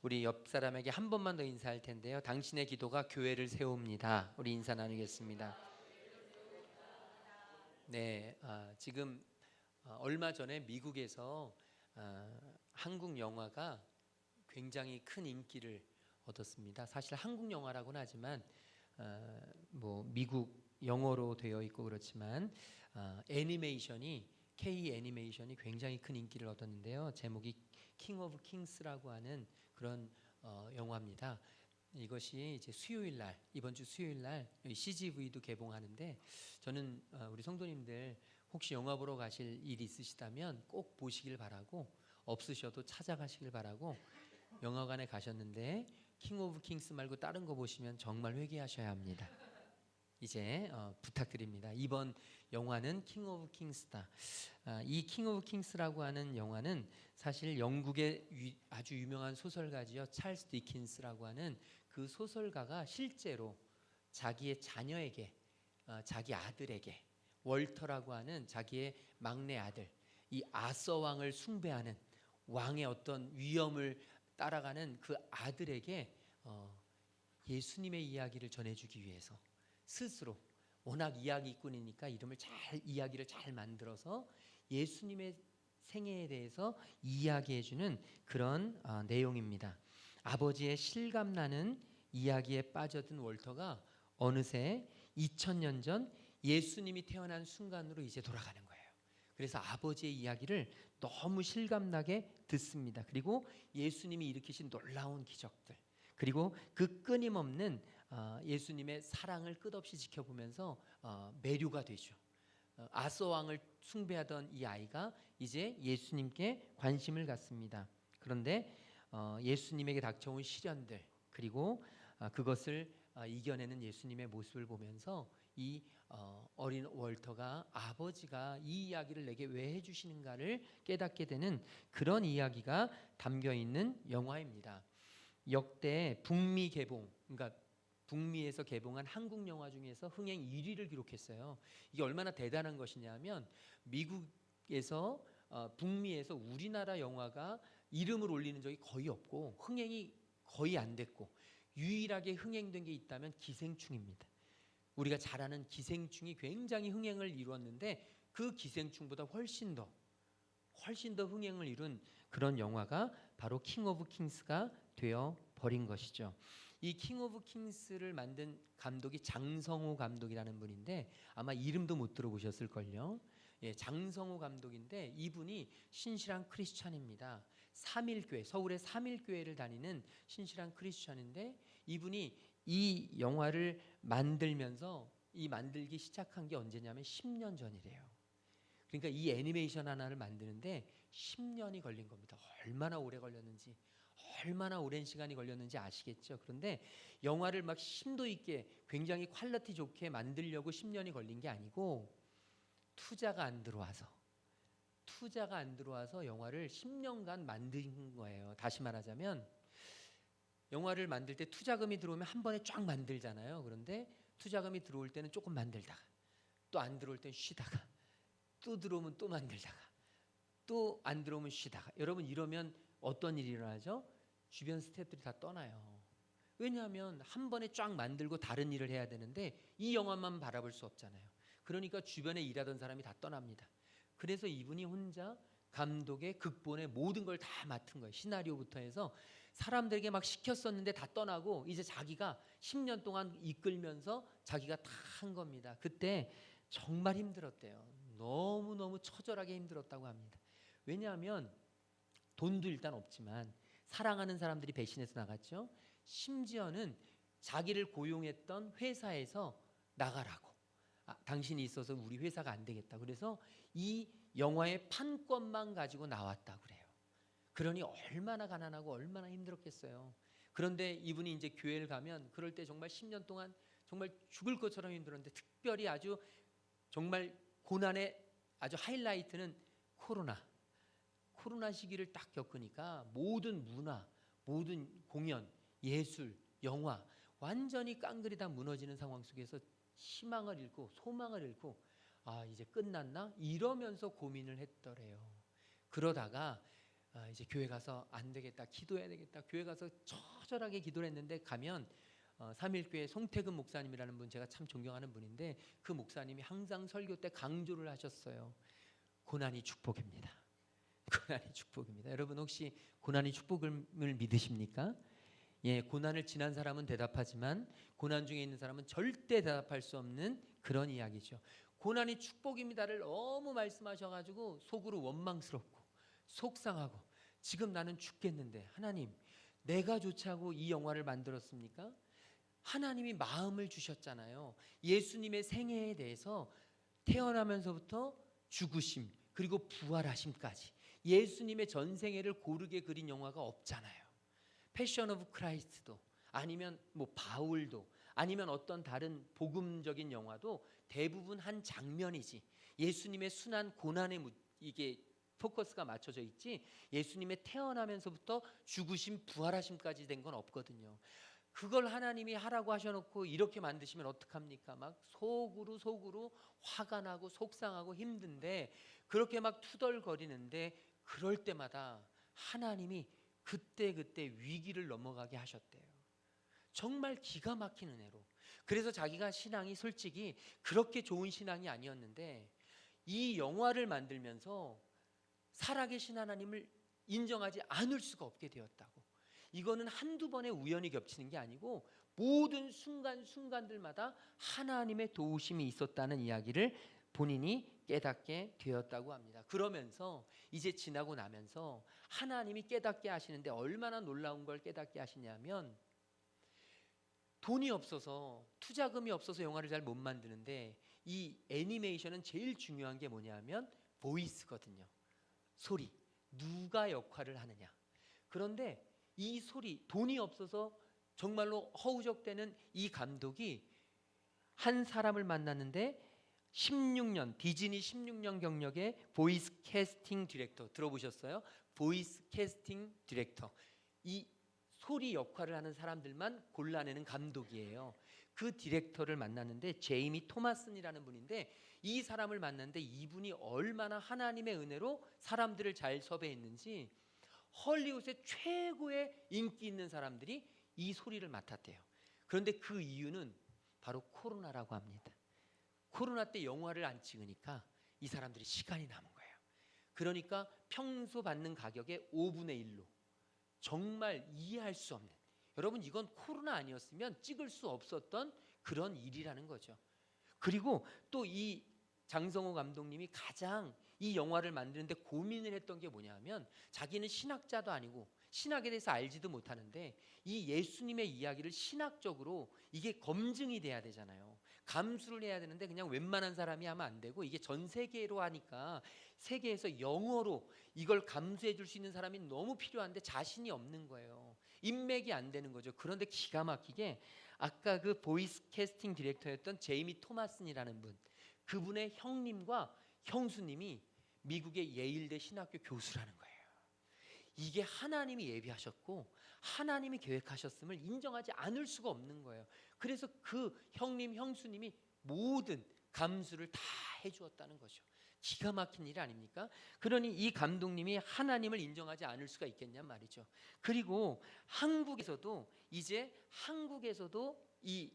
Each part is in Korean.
우리 옆 사람에게 한 번만 더 인사할 텐데요. 당신의 기도가 교회를 세웁니다. 우리 인사 나누겠습니다. 네, 지금 얼마 전에 미국에서 한국 영화가 굉장히 큰 인기를 얻었습니다. 사실 한국 영화라고는 하지만 뭐 미국 영어로 되어 있고 그렇지만 애니메이션이 K 애니메이션이 굉장히 큰 인기를 얻었는데요. 제목이 킹 오브 킹스라고 하는 그런 영화입니다. 이것이 이제 수요일 날, 이번 주 수요일 날 CGV도 개봉하는데, 저는 우리 성도님들 혹시 영화 보러 가실 일이 있으시다면 꼭 보시길 바라고, 없으셔도 찾아가시길 바라고, 영화관에 가셨는데 킹 오브 킹스 말고 다른 거 보시면 정말 회개하셔야 합니다. 이제 부탁드립니다. 이번 영화는 킹 오브 킹스다. 이 킹 오브 킹스라고 하는 영화는 사실 영국의 아주 유명한 소설가지요, 찰스 디킨스라고 하는 그 소설가가 실제로 자기의 자녀에게, 자기 아들에게, 월터라고 하는 자기의 막내 아들, 이 아서 왕을 숭배하는 왕의 어떤 위엄을 따라가는 그 아들에게 예수님의 이야기를 전해주기 위해서 스스로, 워낙 이야기꾼이니까 이야기를 잘 만들어서 예수님의 생애에 대해서 이야기해주는 그런 내용입니다. 아버지의 실감나는 이야기에 빠져든 월터가 어느새 2000년 전 예수님이 태어난 순간으로 이제 돌아가는 거예요. 그래서 아버지의 이야기를 너무 실감나게 듣습니다. 그리고 예수님이 일으키신 놀라운 기적들, 그리고 그 끊임없는 예수님의 사랑을 끝없이 지켜보면서 매료가 되죠. 아서 왕을 숭배하던 이 아이가 이제 예수님께 관심을 갖습니다. 그런데 예수님에게 닥쳐온 시련들, 그리고 그것을 이겨내는 예수님의 모습을 보면서 이 어린 월터가 아버지가 이 이야기를 내게 왜 해주시는가를 깨닫게 되는 그런 이야기가 담겨 있는 영화입니다. 역대 북미 개봉, 그러니까 북미에서 개봉한 한국 영화 중에서 흥행 1위를 기록했어요. 이게 얼마나 대단한 것이냐면, 미국에서 북미에서 우리나라 영화가 이름을 올리는 적이 거의 없고 흥행이 거의 안 됐고, 유일하게 흥행된 게 있다면 기생충입니다. 우리가 잘 아는 기생충이 굉장히 흥행을 이루었는데, 그 기생충보다 훨씬 더 흥행을 이룬 그런 영화가 바로 킹 오브 킹스가 되어 버린 것이죠. 이 킹 오브 킹스를 만든 감독이 장성호 감독이라는 분인데, 아마 이름도 못 들어보셨을걸요. 예, 장성호 감독인데 이분이 신실한 크리스찬입니다. 삼일교회, 서울의 삼일교회를 다니는 신실한 크리스찬인데, 이분이 이 영화를 만들기 시작한 게 언제냐면 10년 전이래요. 그러니까 이 애니메이션 하나를 만드는데 10년이 걸린 겁니다. 얼마나 오래 걸렸는지, 얼마나 오랜 시간이 걸렸는지 아시겠죠? 그런데 영화를 막 심도 있게 굉장히 퀄리티 좋게 만들려고 10년이 걸린 게 아니고, 투자가 안 들어와서 영화를 10년간 만든 거예요. 다시 말하자면, 영화를 만들 때 투자금이 들어오면 한 번에 쫙 만들잖아요. 그런데 투자금이 들어올 때는 조금 만들다가, 또 안 들어올 때는 쉬다가, 또 들어오면 또 만들다가, 또 안 들어오면 쉬다가. 여러분, 이러면 어떤 일이 일어나죠? 주변 스태프들이 다 떠나요. 왜냐하면 한 번에 쫙 만들고 다른 일을 해야 되는데 이 영화만 바라볼 수 없잖아요. 그러니까 주변에 일하던 사람이 다 떠납니다. 그래서 이분이 혼자 감독의, 극본의 모든 걸 다 맡은 거예요. 시나리오부터 해서 사람들에게 막 시켰었는데 다 떠나고, 이제 자기가 10년 동안 이끌면서 자기가 다 한 겁니다. 그때 정말 힘들었대요. 너무너무 처절하게 힘들었다고 합니다. 왜냐하면 돈도 일단 없지만 사랑하는 사람들이 배신해서 나갔죠. 심지어는 자기를 고용했던 회사에서 나가라고, 당신이 있어서 우리 회사가 안 되겠다, 그래서 이 영화의 판권만 가지고 나왔다 그래요. 그러니 얼마나 가난하고 얼마나 힘들었겠어요. 그런데 이분이 이제 교회를 가면 그럴 때 정말 10년 동안 정말 죽을 것처럼 힘들었는데, 특별히 아주 정말 고난의 아주 하이라이트는 코로나 시기를 딱 겪으니까 모든 문화, 모든 공연, 예술, 영화 완전히 깡그리 다 무너지는 상황 속에서 희망을 잃고 소망을 잃고, 이제 끝났나? 이러면서 고민을 했더래요. 그러다가 이제 교회 가서 안 되겠다, 기도해야 되겠다, 교회 가서 처절하게 기도를 했는데 가면 삼일교회 송태근 목사님이라는 분, 제가 참 존경하는 분인데 그 목사님이 항상 설교 때 강조를 하셨어요. 고난이 축복입니다. 고난이 축복입니다. 여러분 혹시 고난이 축복을 믿으십니까? 예, 고난을 지난 사람은 대답하지만 고난 중에 있는 사람은 절대 대답할 수 없는 그런 이야기죠. 고난이 축복입니다를 너무 말씀하셔가지고 속으로 원망스럽고 속상하고, 지금 나는 죽겠는데 하나님, 내가 좋자고 이 영화를 만들었습니까? 하나님이 마음을 주셨잖아요. 예수님의 생애에 대해서 태어나면서부터 죽으심 그리고 부활하심까지 예수님의 전생애를 고르게 그린 영화가 없잖아요. 패션 오브 크라이스트도, 아니면 뭐 바울도, 아니면 어떤 다른 복음적인 영화도 대부분 한 장면이지 예수님의 순한 고난에 이게 포커스가 맞춰져 있지 예수님의 태어나면서부터 죽으심 부활하심까지 된 건 없거든요. 그걸 하나님이 하라고 하셔놓고 이렇게 만드시면 어떡합니까? 막 속으로 화가 나고 속상하고 힘든데, 그렇게 막 투덜거리는데 그럴 때마다 하나님이 그때 위기를 넘어가게 하셨대요. 정말 기가 막힌 은혜로. 그래서 자기가 신앙이 솔직히 그렇게 좋은 신앙이 아니었는데 이 영화를 만들면서 살아계신 하나님을 인정하지 않을 수가 없게 되었다고. 이거는 한두 번의 우연이 겹치는 게 아니고 모든 순간순간들마다 하나님의 도우심이 있었다는 이야기를 본인이 깨닫게 되었다고 합니다. 그러면서 이제 지나고 나면서 하나님이 깨닫게 하시는데 얼마나 놀라운 걸 깨닫게 하시냐면, 돈이 없어서, 투자금이 없어서 영화를 잘 못 만드는데 이 애니메이션은 제일 중요한 게 뭐냐면 보이스거든요. 소리, 누가 역할을 하느냐. 그런데 이 소리, 돈이 없어서 정말로 허우적대는 이 감독이 한 사람을 만났는데 16년, 디즈니 16년 경력의 보이스 캐스팅 디렉터, 들어보셨어요? 보이스 캐스팅 디렉터, 이 소리 역할을 하는 사람들만 골라내는 감독이에요. 그 디렉터를 만났는데 제이미 토마슨이라는 분인데, 이 사람을 만났는데 이분이 얼마나 하나님의 은혜로 사람들을 잘 섭외했는지 헐리우드의 최고의 인기 있는 사람들이 이 소리를 맡았대요. 그런데 그 이유는 바로 코로나라고 합니다. 코로나 때 영화를 안 찍으니까 이 사람들이 시간이 남은 거예요. 그러니까 평소 받는 가격의 5분의 1로, 정말 이해할 수 없는, 여러분 이건 코로나 아니었으면 찍을 수 없었던 그런 일이라는 거죠. 그리고 또 이 장성호 감독님이 가장 이 영화를 만드는데 고민을 했던 게 뭐냐면, 자기는 신학자도 아니고 신학에 대해서 알지도 못하는데 이 예수님의 이야기를 신학적으로 이게 검증이 돼야 되잖아요. 감수를 해야 되는데 그냥 웬만한 사람이 하면 안 되고, 이게 전 세계로 하니까 세계에서 영어로 이걸 감수해 줄 수 있는 사람이 너무 필요한데 자신이 없는 거예요. 인맥이 안 되는 거죠. 그런데 기가 막히게 아까 그 보이스 캐스팅 디렉터였던 제이미 토마슨이라는 분, 그분의 형님과 형수님이 미국의 예일대 신학교 교수라는 거예요. 이게 하나님이 예비하셨고 하나님이 계획하셨음을 인정하지 않을 수가 없는 거예요. 그래서 그 형님 형수님이 모든 감수를 다 해주었다는 거죠. 기가 막힌 일 아닙니까? 그러니 이 감독님이 하나님을 인정하지 않을 수가 있겠냔 말이죠. 그리고 한국에서도 이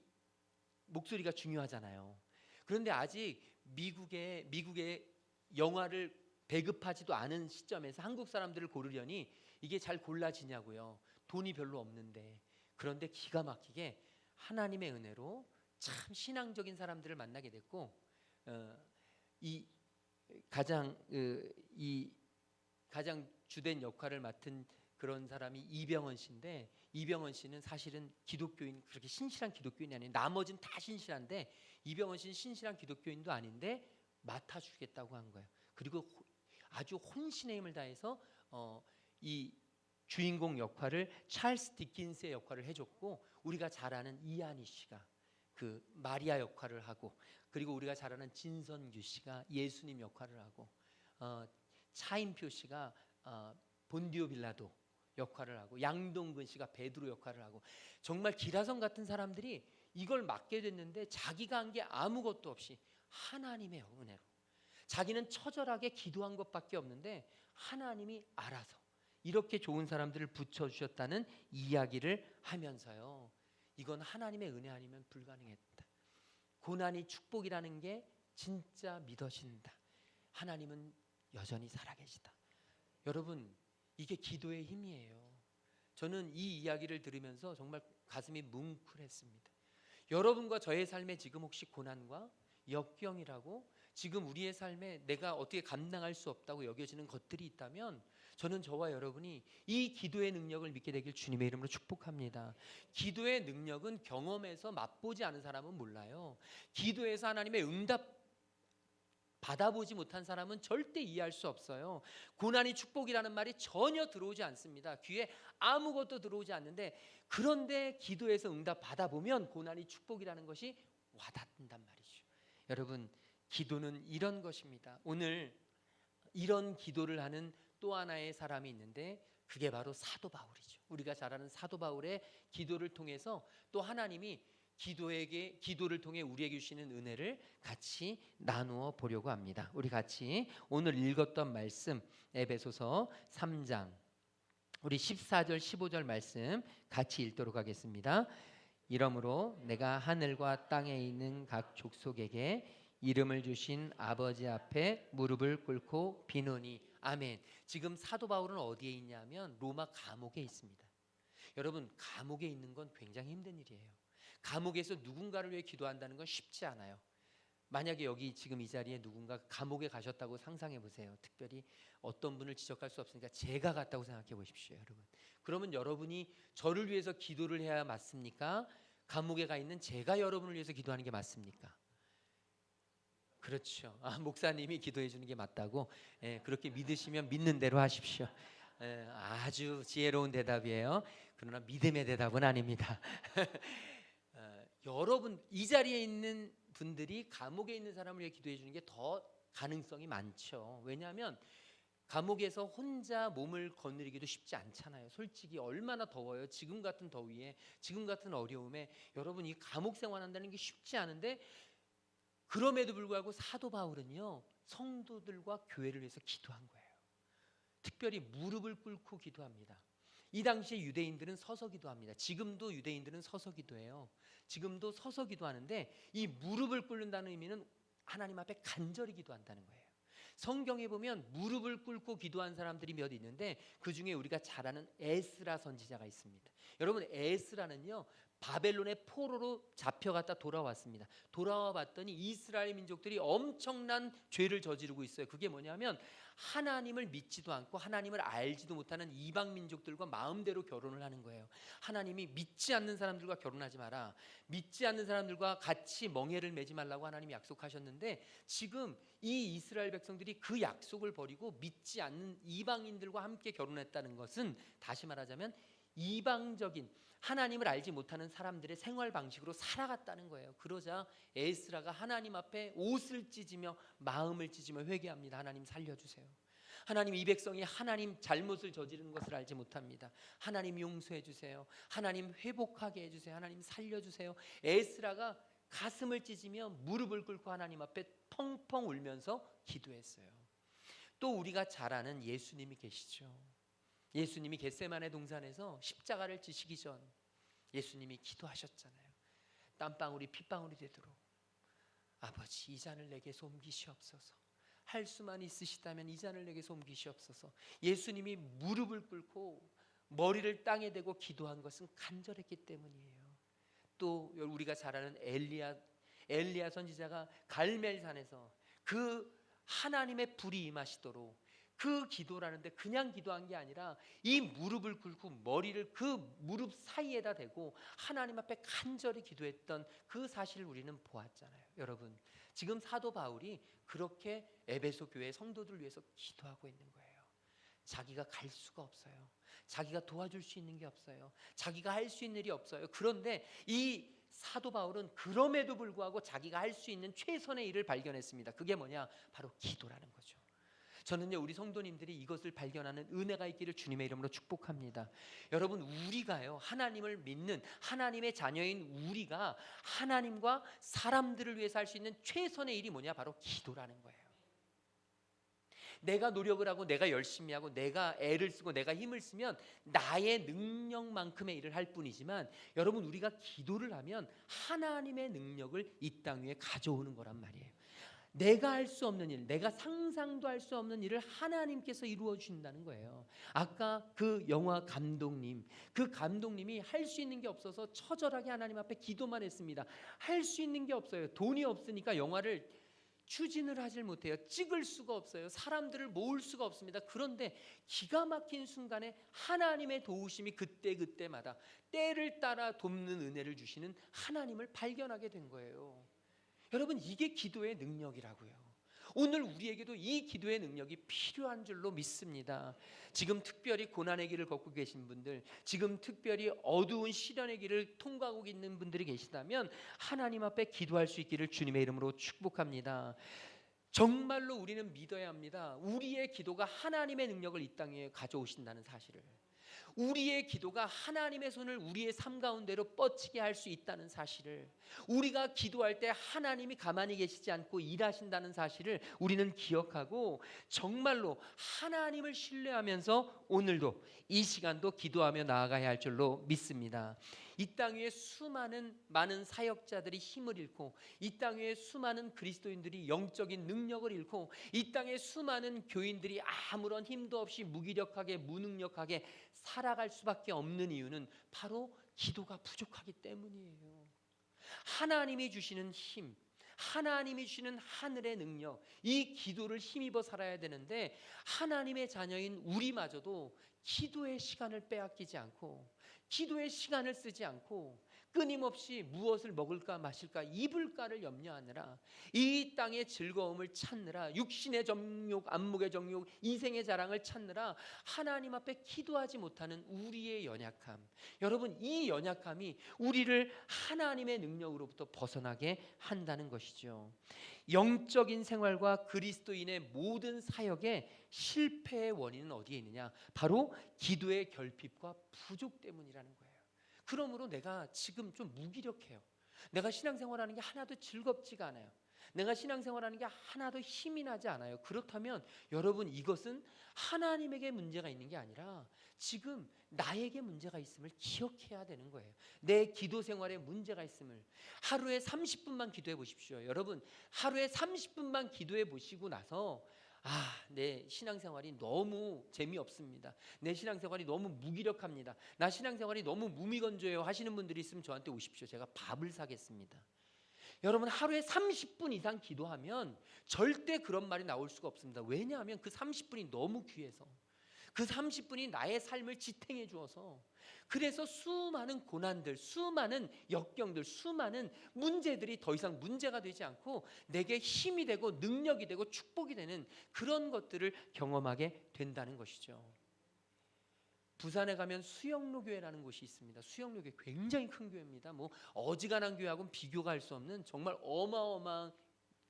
목소리가 중요하잖아요. 그런데 아직 미국의 영화를 배급하지도 않은 시점에서 한국 사람들을 고르려니 이게 잘 골라지냐고요. 돈이 별로 없는데. 그런데 기가 막히게 하나님의 은혜로 참 신앙적인 사람들을 만나게 됐고, 이 가장 주된 역할을 맡은 그런 사람이 이병헌 씨인데, 이병헌 씨는 사실은 기독교인, 그렇게 신실한 기독교인이 아니에요. 나머지는 다 신실한데 이병헌 씨는 신실한 기독교인도 아닌데 맡아주겠다고 한 거예요. 그리고 아주 혼신의 힘을 다해서 이 주인공 역할을 찰스 디킨스의 역할을 해줬고, 우리가 잘 아는 이한희 씨가 그 마리아 역할을 하고, 그리고 우리가 잘 아는 진선규 씨가 예수님 역할을 하고, 차인표 씨가 본디오 빌라도 역할을 하고, 양동근 씨가 베드로 역할을 하고, 정말 기라성 같은 사람들이 이걸 맡게 됐는데 자기가 한 게 아무것도 없이 하나님의 은혜로, 자기는 처절하게 기도한 것밖에 없는데 하나님이 알아서 이렇게 좋은 사람들을 붙여주셨다는 이야기를 하면서요, 이건 하나님의 은혜 아니면 불가능했다. 고난이 축복이라는 게 진짜 믿어진다. 하나님은 여전히 살아계시다. 여러분, 이게 기도의 힘이에요. 저는 이 이야기를 들으면서 정말 가슴이 뭉클했습니다. 여러분과 저의 삶에 지금 혹시 고난과 역경이라고 지금 우리의 삶에 내가 어떻게 감당할 수 없다고 여겨지는 것들이 있다면 저는 저와 여러분이 이 기도의 능력을 믿게 되길 주님의 이름으로 축복합니다. 기도의 능력은 경험에서 맛보지 않은 사람은 몰라요. 기도에서 하나님의 응답 받아보지 못한 사람은 절대 이해할 수 없어요. 고난이 축복이라는 말이 전혀 들어오지 않습니다. 귀에 아무것도 들어오지 않는데, 그런데 기도에서 응답 받아보면 고난이 축복이라는 것이 와닿는단 말이죠. 여러분, 기도는 이런 것입니다. 오늘 이런 기도를 하는 또 하나의 사람이 있는데 그게 바로 사도 바울이죠. 우리가 잘 아는 사도 바울의 기도를 통해서 또 하나님이 기도를 통해 우리에게 주시는 은혜를 같이 나누어 보려고 합니다. 우리 같이 오늘 읽었던 말씀 에베소서 3장 우리 14절 15절 말씀 같이 읽도록 하겠습니다. 이러므로 내가 하늘과 땅에 있는 각 족속에게 이름을 주신 아버지 앞에 무릎을 꿇고 비노니. 아멘. 지금 사도 바울은 어디에 있냐면 로마 감옥에 있습니다. 여러분, 감옥에 있는 건 굉장히 힘든 일이에요. 감옥에서 누군가를 위해 기도한다는 건 쉽지 않아요. 만약에 여기 지금 이 자리에 누군가 감옥에 가셨다고 상상해 보세요. 특별히 어떤 분을 지적할 수 없으니까 제가 갔다고 생각해 보십시오, 여러분. 그러면 여러분이 저를 위해서 기도를 해야 맞습니까? 감옥에 가 있는 제가 여러분을 위해서 기도하는 게 맞습니까? 그렇죠. 목사님이 기도해 주는 게 맞다고. 그렇게 믿으시면 믿는 대로 하십시오. 아주 지혜로운 대답이에요. 그러나 믿음의 대답은 아닙니다. 여러분, 이 자리에 있는 분들이 감옥에 있는 사람을 위해 기도해 주는 게 더 가능성이 많죠. 왜냐하면 감옥에서 혼자 몸을 거느리기도 쉽지 않잖아요. 솔직히 얼마나 더워요. 지금 같은 더위에, 지금 같은 어려움에 여러분, 이 감옥 생활한다는 게 쉽지 않은데, 그럼에도 불구하고 사도 바울은요, 성도들과 교회를 위해서 기도한 거예요. 특별히 무릎을 꿇고 기도합니다. 이 당시에 유대인들은 서서 기도합니다. 지금도 유대인들은 서서 기도해요. 지금도 서서 기도하는데, 이 무릎을 꿇는다는 의미는 하나님 앞에 간절히 기도한다는 거예요. 성경에 보면 무릎을 꿇고 기도한 사람들이 몇 있는데, 그 중에 우리가 잘 아는 에스라 선지자가 있습니다. 여러분, 에스라는요, 바벨론의 포로로 잡혀갔다 돌아왔습니다. 돌아와 봤더니 이스라엘 민족들이 엄청난 죄를 저지르고 있어요. 그게 뭐냐면 하나님을 믿지도 않고 하나님을 알지도 못하는 이방 민족들과 마음대로 결혼을 하는 거예요. 하나님이 믿지 않는 사람들과 결혼하지 마라, 믿지 않는 사람들과 같이 멍에를 매지 말라고 하나님이 약속하셨는데, 지금 이 이스라엘 백성들이 그 약속을 버리고 믿지 않는 이방인들과 함께 결혼했다는 것은, 다시 말하자면 이방적인 하나님을 알지 못하는 사람들의 생활 방식으로 살아갔다는 거예요. 그러자 에스라가 하나님 앞에 옷을 찢으며 마음을 찢으며 회개합니다. 하나님 살려주세요. 하나님, 이 백성이 하나님 잘못을 저지른 것을 알지 못합니다. 하나님 용서해 주세요. 하나님 회복하게 해주세요. 하나님 살려주세요. 에스라가 가슴을 찢으며 무릎을 꿇고 하나님 앞에 펑펑 울면서 기도했어요. 또 우리가 잘 아는 예수님이 계시죠. 예수님이 겟세마네 동산에서 십자가를 지시기 전 예수님이 기도하셨잖아요. 땀방울이 핏방울이 되도록 아버지, 이 잔을 내게서 옮기시옵소서. 할 수만 있으시다면 이 잔을 내게서 옮기시옵소서. 예수님이 무릎을 꿇고 머리를 땅에 대고 기도한 것은 간절했기 때문이에요. 또 우리가 잘 아는 엘리야 선지자가 갈멜산에서 그 하나님의 불이 임하시도록 그 기도라는데 그냥 기도한 게 아니라 이 무릎을 꿇고 머리를 그 무릎 사이에다 대고 하나님 앞에 간절히 기도했던 그 사실을 우리는 보았잖아요. 여러분, 지금 사도 바울이 그렇게 에베소 교회 성도들을 위해서 기도하고 있는 거예요. 자기가 갈 수가 없어요. 자기가 도와줄 수 있는 게 없어요. 자기가 할 수 있는 일이 없어요. 그런데 이 사도 바울은 그럼에도 불구하고 자기가 할 수 있는 최선의 일을 발견했습니다. 그게 뭐냐? 바로 기도라는 거죠. 저는요, 우리 성도님들이 이것을 발견하는 은혜가 있기를 주님의 이름으로 축복합니다. 여러분, 우리가요, 하나님을 믿는 하나님의 자녀인 우리가 하나님과 사람들을 위해서 할 수 있는 최선의 일이 뭐냐? 바로 기도라는 거예요. 내가 노력을 하고 내가 열심히 하고 내가 애를 쓰고 내가 힘을 쓰면 나의 능력만큼의 일을 할 뿐이지만 여러분, 우리가 기도를 하면 하나님의 능력을 이 땅 위에 가져오는 거란 말이에요. 내가 할 수 없는 일, 내가 상상도 할 수 없는 일을 하나님께서 이루어 주신다는 거예요. 아까 그 영화 감독님, 그 감독님이 할 수 있는 게 없어서 처절하게 하나님 앞에 기도만 했습니다. 할 수 있는 게 없어요. 돈이 없으니까 영화를 추진을 하질 못해요. 찍을 수가 없어요. 사람들을 모을 수가 없습니다. 그런데 기가 막힌 순간에 하나님의 도우심이 그때마다 때를 따라 돕는 은혜를 주시는 하나님을 발견하게 된 거예요. 여러분, 이게 기도의 능력이라고요. 오늘 우리에게도 이 기도의 능력이 필요한 줄로 믿습니다. 지금 특별히 고난의 길을 걷고 계신 분들, 지금 특별히 어두운 시련의 길을 통과하고 있는 분들이 계시다면 하나님 앞에 기도할 수 있기를 주님의 이름으로 축복합니다. 정말로 우리는 믿어야 합니다. 우리의 기도가 하나님의 능력을 이 땅에 가져오신다는 사실을, 우리의 기도가 하나님의 손을 우리의 삶 가운데로 뻗치게 할 수 있다는 사실을, 우리가 기도할 때 하나님이 가만히 계시지 않고 일하신다는 사실을 우리는 기억하고 정말로 하나님을 신뢰하면서 오늘도 이 시간도 기도하며 나아가야 할 줄로 믿습니다. 이 땅 위에 많은 사역자들이 힘을 잃고, 이 땅 위에 수많은 그리스도인들이 영적인 능력을 잃고, 이 땅에 수많은 교인들이 아무런 힘도 없이 무기력하게 무능력하게 살아갈 수밖에 없는 이유는 바로 기도가 부족하기 때문이에요. 하나님이 주시는 힘, 하나님이 주시는 하늘의 능력, 이 기도를 힘입어 살아야 되는데 하나님의 자녀인 우리마저도 기도의 시간을 빼앗기지 않고, 기도의 시간을 쓰지 않고 끊임없이 무엇을 먹을까 마실까 입을까를 염려하느라, 이 땅의 즐거움을 찾느라, 육신의 정욕, 안목의 정욕, 이생의 자랑을 찾느라 하나님 앞에 기도하지 못하는 우리의 연약함, 여러분, 이 연약함이 우리를 하나님의 능력으로부터 벗어나게 한다는 것이죠. 영적인 생활과 그리스도인의 모든 사역의 실패의 원인은 어디에 있느냐? 바로 기도의 결핍과 부족 때문이라는 거예요. 그러므로 내가 지금 좀 무기력해요. 내가 신앙생활하는 게 하나도 즐겁지가 않아요. 내가 신앙생활하는 게 하나도 힘이 나지 않아요. 그렇다면 여러분, 이것은 하나님에게 문제가 있는 게 아니라 지금 나에게 문제가 있음을 기억해야 되는 거예요. 내 기도 생활에 문제가 있음을. 하루에 30분만 기도해 보십시오. 여러분, 하루에 30분만 기도해 보시고 나서 내 신앙생활이 너무 재미없습니다. 내 신앙생활이 너무 무기력합니다. 나 신앙생활이 너무 무미건조해요 하시는 분들이 있으면 저한테 오십시오. 제가 밥을 사겠습니다. 여러분, 하루에 30분 이상 기도하면 절대 그런 말이 나올 수가 없습니다. 왜냐하면 그 30분이 너무 귀해서, 그 30분이 나의 삶을 지탱해 주어서, 그래서 수많은 고난들, 수많은 역경들, 수많은 문제들이 더 이상 문제가 되지 않고 내게 힘이 되고 능력이 되고 축복이 되는 그런 것들을 경험하게 된다는 것이죠. 부산에 가면 수영로 교회라는 곳이 있습니다. 수영로 교회 굉장히 큰 교회입니다. 뭐 어지간한 교회하고는 비교가 할 수 없는 정말 어마어마한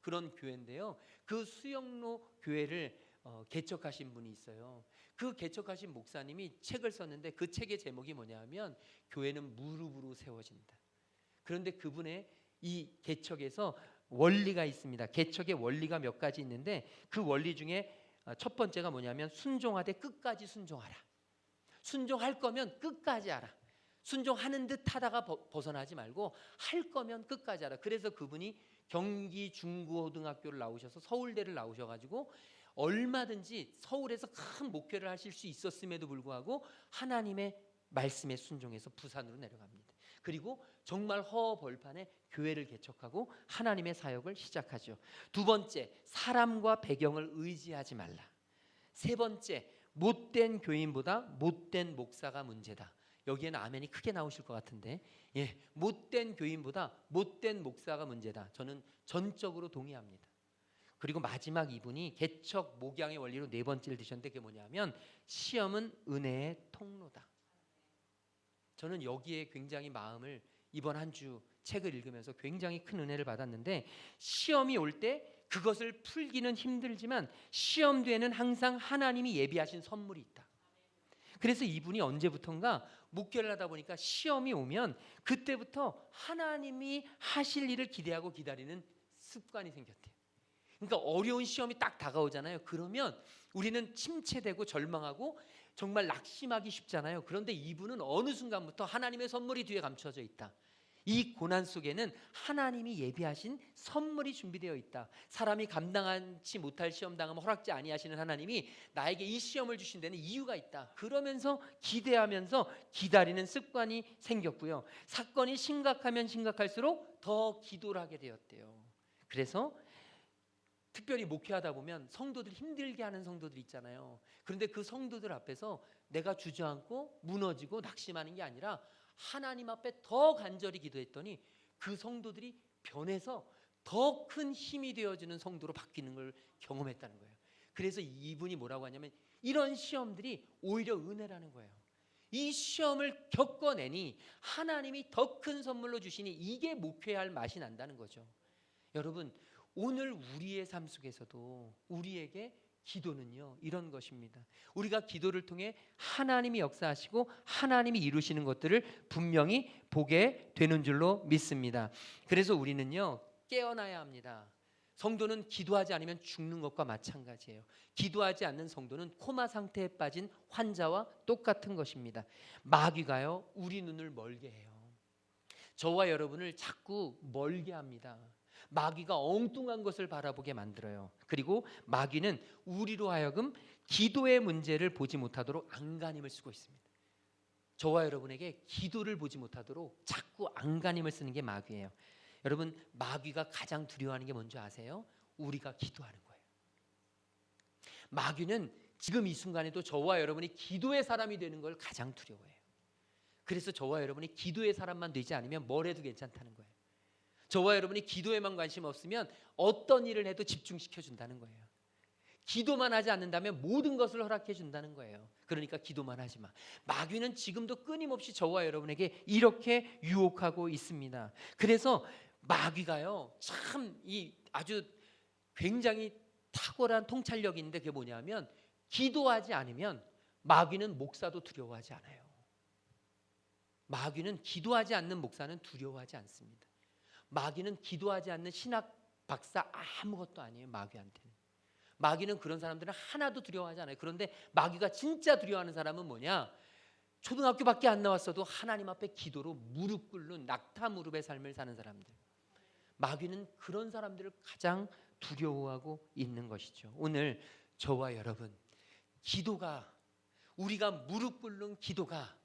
그런 교회인데요. 그 수영로 교회를 개척하신 분이 있어요. 그 개척하신 목사님이 책을 썼는데 그 책의 제목이 뭐냐면 교회는 무릎으로 세워진다. 그런데 그분의 이 개척에서 원리가 있습니다. 개척의 원리가 몇 가지 있는데 그 원리 중에 첫 번째가 뭐냐면 순종하되 끝까지 순종하라. 순종할 거면 끝까지 하라. 순종하는 듯 하다가 벗어나지 말고 할 거면 끝까지 하라. 그래서 그분이 경기 중고등학교를 나오셔서 서울대를 나오셔가지고 얼마든지 서울에서 큰 목회를 하실 수 있었음에도 불구하고 하나님의 말씀에 순종해서 부산으로 내려갑니다. 그리고 정말 허허벌판에 교회를 개척하고 하나님의 사역을 시작하죠. 두 번째, 사람과 배경을 의지하지 말라. 세 번째, 못된 교인보다 못된 목사가 문제다. 여기에는 아멘이 크게 나오실 것 같은데, 못된 교인보다 못된 목사가 문제다. 저는 전적으로 동의합니다. 그리고 마지막 이분이 개척 목양의 원리로 네 번째를 드셨는데 그게 뭐냐면 시험은 은혜의 통로다. 저는 여기에 굉장히 마음을 이번 한 주 책을 읽으면서 굉장히 큰 은혜를 받았는데, 시험이 올 때 그것을 풀기는 힘들지만 시험 뒤에는 항상 하나님이 예비하신 선물이 있다. 그래서 이분이 언제부턴가 목회를 하다 보니까 시험이 오면 그때부터 하나님이 하실 일을 기대하고 기다리는 습관이 생겼대요. 그러니까 어려운 시험이 딱 다가오잖아요. 그러면 우리는 침체되고 절망하고 정말 낙심하기 쉽잖아요. 그런데 이분은 어느 순간부터 하나님의 선물이 뒤에 감춰져 있다. 이 고난 속에는 하나님이 예비하신 선물이 준비되어 있다. 사람이 감당하지 못할 시험 당하면 허락지 아니하시는 하나님이 나에게 이 시험을 주신 데는 이유가 있다. 그러면서 기대하면서 기다리는 습관이 생겼고요. 사건이 심각하면 심각할수록 더 기도를 하게 되었대요. 그래서 특별히 목회하다 보면 성도들 힘들게 하는 성도들 있잖아요. 그런데 그 성도들 앞에서 내가 주저앉고 무너지고 낙심하는 게 아니라 하나님 앞에 더 간절히 기도했더니 그 성도들이 변해서 더 큰 힘이 되어지는 성도로 바뀌는 걸 경험했다는 거예요. 그래서 이분이 뭐라고 하냐면 이런 시험들이 오히려 은혜라는 거예요. 이 시험을 겪어내니 하나님이 더 큰 선물로 주시니 이게 목회할 맛이 난다는 거죠. 여러분, 오늘 우리의 삶 속에서도 우리에게 기도는요 이런 것입니다. 우리가 기도를 통해 하나님이 역사하시고 하나님이 이루시는 것들을 분명히 보게 되는 줄로 믿습니다. 그래서 우리는요 깨어나야 합니다. 성도는 기도하지 않으면 죽는 것과 마찬가지예요. 기도하지 않는 성도는 코마 상태에 빠진 환자와 똑같은 것입니다. 마귀가요 우리 눈을 멀게 해요. 저와 여러분을 자꾸 멀게 합니다. 마귀가 엉뚱한 것을 바라보게 만들어요. 그리고 마귀는 우리로 하여금 기도의 문제를 보지 못하도록 안간힘을 쓰고 있습니다. 저와 여러분에게 기도를 보지 못하도록 자꾸 안간힘을 쓰는 게 마귀예요. 여러분, 마귀가 가장 두려워하는 게 뭔지 아세요? 우리가 기도하는 거예요. 마귀는 지금 이 순간에도 저와 여러분이 기도의 사람이 되는 걸 가장 두려워해요. 그래서 저와 여러분이 기도의 사람만 되지 않으면 뭘 해도 괜찮다는 거예요. 저와 여러분이 기도에만 관심 없으면 어떤 일을 해도 집중시켜 준다는 거예요. 기도만 하지 않는다면 모든 것을 허락해 준다는 거예요. 그러니까 기도만 하지 마. 마귀는 지금도 끊임없이 저와 여러분에게 이렇게 유혹하고 있습니다. 그래서 마귀가요 참 이 아주 굉장히 탁월한 통찰력이 있는데 그게 뭐냐면 기도하지 않으면 마귀는 목사도 두려워하지 않아요. 마귀는 기도하지 않는 목사는 두려워하지 않습니다. 마귀는 기도하지 않는 신학 박사 아무것도 아니에요. 마귀한테는. 마귀는 그런 사람들은 하나도 두려워하지 않아요. 그런데 마귀가 진짜 두려워하는 사람은 뭐냐? 초등학교밖에 안 나왔어도 하나님 앞에 기도로 무릎 꿇는 낙타 무릎의 삶을 사는 사람들. 마귀는 그런 사람들을 가장 두려워하고 있는 것이죠. 오늘 저와 여러분 기도가 우리가 무릎 꿇는 기도가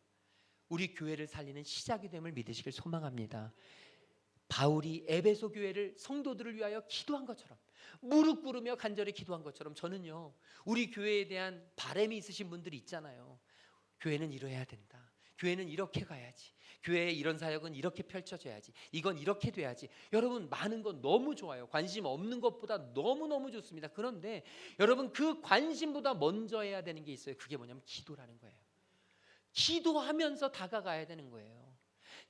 우리 교회를 살리는 시작이 됨을 믿으시길 소망합니다. 바울이 에베소 교회를 성도들을 위하여 기도한 것처럼 무릎 꿇으며 간절히 기도한 것처럼 저는요 우리 교회에 대한 바람이 있으신 분들이 있잖아요. 교회는 이래야 된다. 교회는 이렇게 가야지. 교회에 이런 사역은 이렇게 펼쳐져야지. 이건 이렇게 돼야지. 여러분 많은 건 너무 좋아요. 관심 없는 것보다 너무너무 좋습니다. 그런데 여러분 그 관심보다 먼저 해야 되는 게 있어요. 그게 뭐냐면 기도라는 거예요. 기도하면서 다가가야 되는 거예요.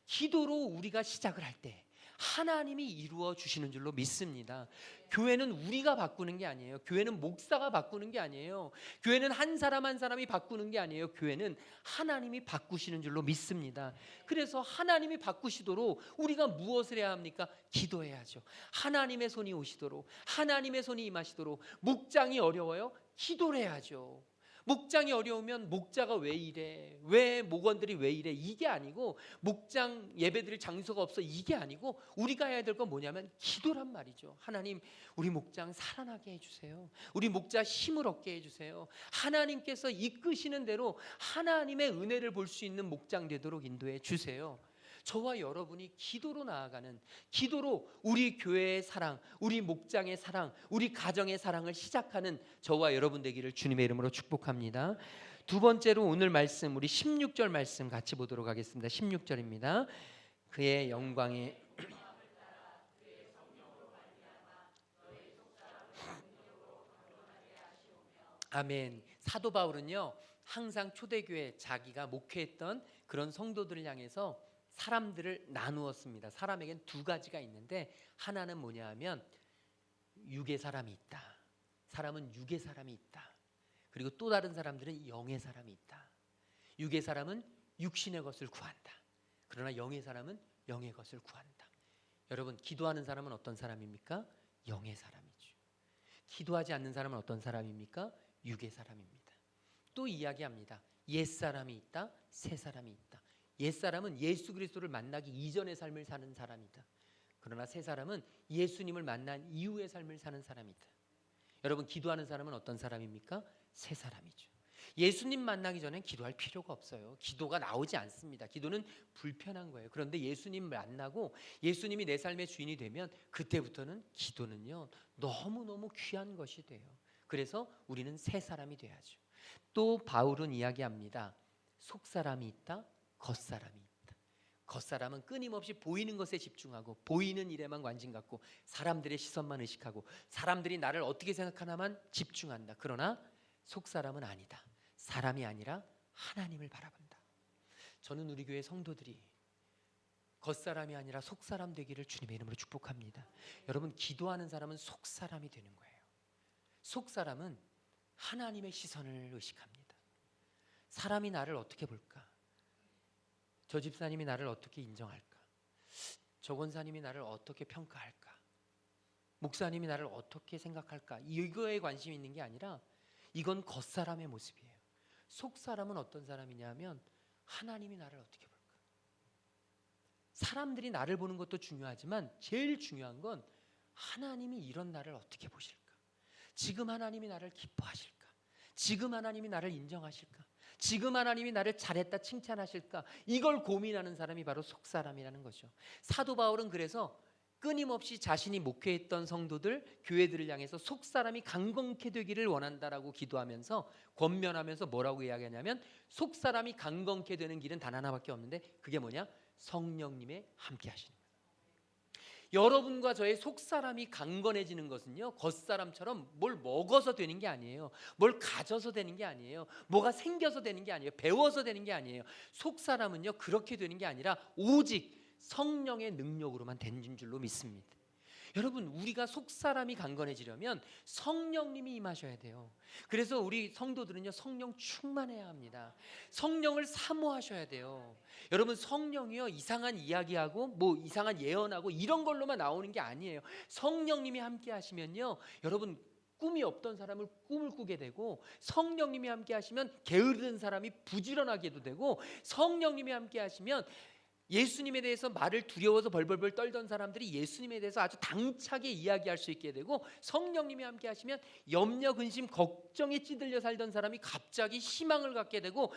기도로 우리가 시작을 할 때 하나님이 이루어 주시는 줄로 믿습니다. 교회는 우리가 바꾸는 게 아니에요. 교회는 목사가 바꾸는 게 아니에요. 교회는 한 사람 한 사람이 바꾸는 게 아니에요. 교회는 하나님이 바꾸시는 줄로 믿습니다. 그래서 하나님이 바꾸시도록 우리가 무엇을 해야 합니까? 기도해야죠. 하나님의 손이 오시도록, 하나님의 손이 임하시도록. 목장이 어려워요? 기도를 해야죠. 목장이 어려우면 목자가 왜 이래? 왜 목원들이 왜 이래? 이게 아니고 목장 예배드릴 장소가 없어 이게 아니고 우리가 해야 될 건 뭐냐면 기도란 말이죠. 하나님 우리 목장 살아나게 해주세요. 우리 목자 힘을 얻게 해주세요. 하나님께서 이끄시는 대로 하나님의 은혜를 볼 수 있는 목장 되도록 인도해 주세요. 저와 여러분이 기도로 나아가는, 기도로 우리 교회의 사랑, 우리 목장의 사랑, 우리 가정의 사랑을 시작하는 저와 여러분 되기를 주님의 이름으로 축복합니다. 두 번째로 오늘 말씀, 우리 16절 말씀 같이 보도록 하겠습니다. 16절입니다. 그의 영광에 아멘. 사도 바울은요 항상 초대교회 자기가 목회했던 그런 성도들을 향해서 사람들을 나누었습니다. 사람에겐 두 가지가 있는데 하나는 뭐냐 하면 육의 사람이 있다. 사람은 육의 사람이 있다. 그리고 또 다른 사람들은 영의 사람이 있다. 육의 사람은 육신의 것을 구한다. 그러나 영의 사람은 영의 것을 구한다. 여러분 기도하는 사람은 어떤 사람입니까? 영의 사람이죠. 기도하지 않는 사람은 어떤 사람입니까? 육의 사람입니다. 또 이야기합니다. 옛사람이 있다, 새사람이 있다. 옛사람은 예수 그리스도를 만나기 이전의 삶을 사는 사람이다. 그러나 새사람은 예수님을 만난 이후의 삶을 사는 사람이다. 여러분, 기도하는 사람은 어떤 사람입니까? 새사람이죠. 예수님 만나기 전엔 기도할 필요가 없어요. 기도가 나오지 않습니다. 기도는 불편한 거예요. 그런데 예수님 만나고 예수님이 내 삶의 주인이 되면 그때부터는 기도는요, 너무너무 귀한 것이 돼요. 그래서 우리는 새 사람이 돼야죠. 또 바울은 이야기합니다. 속사람이 있다, 겉사람이 있다. 겉사람은 끊임없이 보이는 것에 집중하고 보이는 일에만 관심 갖고 사람들의 시선만 의식하고 사람들이 나를 어떻게 생각하나만 집중한다. 그러나 속사람은 아니다. 사람이 아니라 하나님을 바라본다. 저는 우리 교회 성도들이 겉사람이 아니라 속사람 되기를 주님의 이름으로 축복합니다. 여러분, 기도하는 사람은 속사람이 되는 거예요. 속사람은 하나님의 시선을 의식합니다. 사람이 나를 어떻게 볼까? 저 집사님이 나를 어떻게 인정할까? 저 권사님이 나를 어떻게 평가할까? 목사님이 나를 어떻게 생각할까? 이거에 관심이 있는 게 아니라 이건 겉사람의 모습이에요. 속사람은 어떤 사람이냐면 하나님이 나를 어떻게 볼까? 사람들이 나를 보는 것도 중요하지만 제일 중요한 건 하나님이 이런 나를 어떻게 보실까? 지금 하나님이 나를 기뻐하실까? 지금 하나님이 나를 인정하실까? 지금 하나님이 나를 잘했다 칭찬하실까? 이걸 고민하는 사람이 바로 속사람이라는 거죠. 사도 바울은 그래서 끊임없이 자신이 목회했던 성도들, 교회들을 향해서 속사람이 강건케 되기를 원한다라고 기도하면서 권면하면서 뭐라고 이야기하냐면 속사람이 강건케 되는 길은 단 하나밖에 없는데 그게 뭐냐? 성령님의 함께 하시는 거예요. 여러분과 저의 속사람이 강건해지는 것은요, 겉사람처럼 뭘 먹어서 되는 게 아니에요. 뭘 가져서 되는 게 아니에요. 뭐가 생겨서 되는 게 아니에요. 배워서 되는 게 아니에요. 속사람은요, 그렇게 되는 게 아니라 오직 성령의 능력으로만 되는 줄로 믿습니다. 여러분, 우리가 속사람이 강건해지려면 성령님이 임하셔야 돼요. 그래서 우리 성도들은요, 성령 충만해야 합니다. 성령을 사모하셔야 돼요. 여러분, 성령이요, 이상한 이야기하고 뭐 이상한 예언하고 이런 걸로만 나오는 게 아니에요. 성령님이 함께 하시면요, 여러분, 꿈이 없던 사람을 꿈을 꾸게 되고, 성령님이 함께 하시면 게으른 사람이 부지런하게도 되고, 성령님이 함께 하시면 예수님에 대해서 말을 두려워서 벌벌벌 떨던 사람들이 예수님에 대해서 아주 당차게 이야기할 수 있게 되고, 성령님이 함께 하시면 염려, 근심, 걱정에 찌들려 살던 사람이 갑자기 희망을 갖게 되고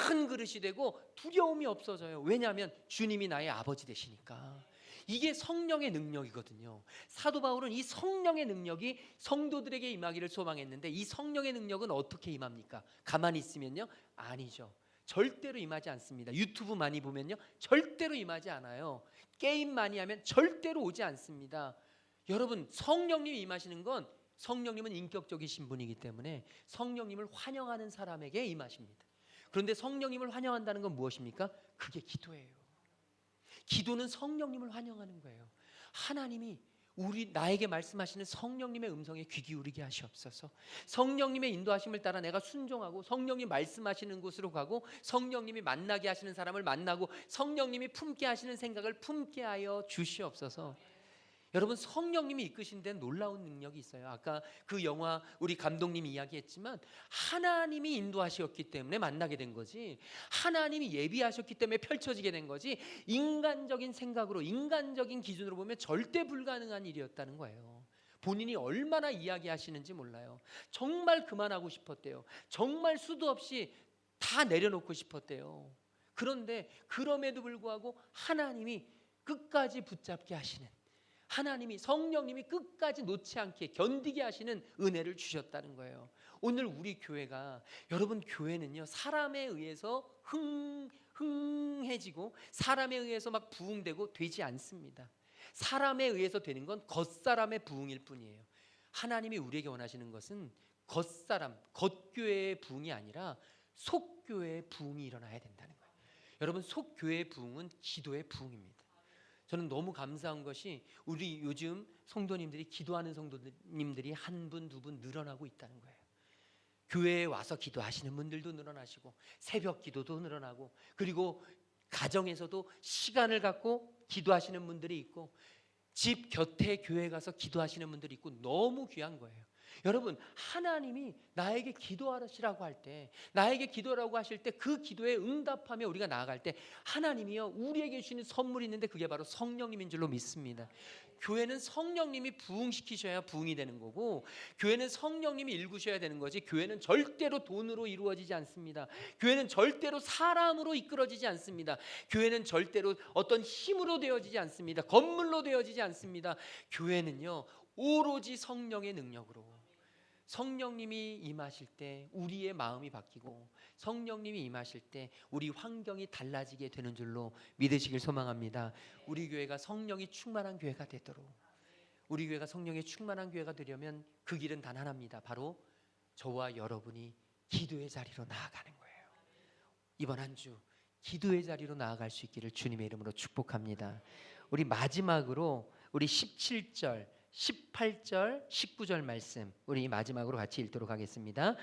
큰 그릇이 되고 두려움이 없어져요. 왜냐하면 주님이 나의 아버지 되시니까. 이게 성령의 능력이거든요. 사도 바울은 이 성령의 능력이 성도들에게 임하기를 소망했는데 이 성령의 능력은 어떻게 임합니까? 가만히 있으면요? 아니죠. 절대로 임하지 않습니다. 유튜브 많이 보면요, 절대로 임하지 않아요. 게임 많이 하면 절대로 오지 않습니다. 여러분, 성령님이 임하시는 건 성령님은 인격적이신 분이기 때문에 성령님을 환영하는 사람에게 임하십니다. 그런데 성령님을 환영한다는 건 무엇입니까? 그게 기도예요. 기도는 성령님을 환영하는 거예요. 하나님이 나에게 말씀하시는 성령님의 음성에 귀 기울이게 하시옵소서. 성령님의 인도하심을 따라 내가 순종하고 성령님 말씀하시는 곳으로 가고 성령님이 만나게 하시는 사람을 만나고 성령님이 품게 하시는 생각을 품게 하여 주시옵소서. 여러분, 성령님이 이끄신 데는 놀라운 능력이 있어요. 아까 그 영화 우리 감독님이 이야기했지만 하나님이 인도하셨기 때문에 만나게 된 거지, 하나님이 예비하셨기 때문에 펼쳐지게 된 거지, 인간적인 생각으로 인간적인 기준으로 보면 절대 불가능한 일이었다는 거예요. 본인이 얼마나 이야기하시는지 몰라요. 정말 그만하고 싶었대요. 정말 수도 없이 다 내려놓고 싶었대요. 그런데 그럼에도 불구하고 하나님이 끝까지 붙잡게 하시는, 하나님이 성령님이 끝까지 놓지 않게 견디게 하시는 은혜를 주셨다는 거예요. 오늘 우리 교회가, 여러분, 교회는요, 사람에 의해서 흥해지고 사람에 의해서 막 부흥되고 되지 않습니다. 사람에 의해서 되는 건 겉사람의 부흥일 뿐이에요. 하나님이 우리에게 원하시는 것은 겉사람, 겉교회의 부흥이 아니라 속교회의 부흥이 일어나야 된다는 거예요. 여러분, 속교회의 부흥은 기도의 부흥입니다. 저는 너무 감사한 것이 우리 요즘 성도님들이, 기도하는 성도님들이 한 분, 두 분 늘어나고 있다는 거예요. 교회에 와서 기도하시는 분들도 늘어나시고 새벽 기도도 늘어나고, 그리고 가정에서도 시간을 갖고 기도하시는 분들이 있고, 집 곁에 교회 가서 기도하시는 분들이 있고 너무 귀한 거예요. 여러분, 하나님이 나에게 기도하시라고 할 때, 나에게 기도라고 하실 때 그 기도에 응답하며 우리가 나아갈 때 하나님이요 우리에게 주시는 선물이 있는데 그게 바로 성령님인 줄로 믿습니다. 교회는 성령님이 부흥시키셔야 부흥이 되는 거고, 교회는 성령님이 일구셔야 되는 거지, 교회는 절대로 돈으로 이루어지지 않습니다. 교회는 절대로 사람으로 이끌어지지 않습니다. 교회는 절대로 어떤 힘으로 되어지지 않습니다. 건물로 되어지지 않습니다. 교회는요 오로지 성령의 능력으로, 성령님이 임하실 때 우리의 마음이 바뀌고 성령님이 임하실 때 우리 환경이 달라지게 되는 줄로 믿으시길 소망합니다. 우리 교회가 성령이 충만한 교회가 되도록, 우리 교회가 성령이 충만한 교회가 되려면 그 길은 단 하나입니다. 바로 저와 여러분이 기도의 자리로 나아가는 거예요. 이번 한 주 기도의 자리로 나아갈 수 있기를 주님의 이름으로 축복합니다. 우리 마지막으로 우리 17절 18절 19절 말씀 우리 마지막으로 같이 읽도록 하겠습니다.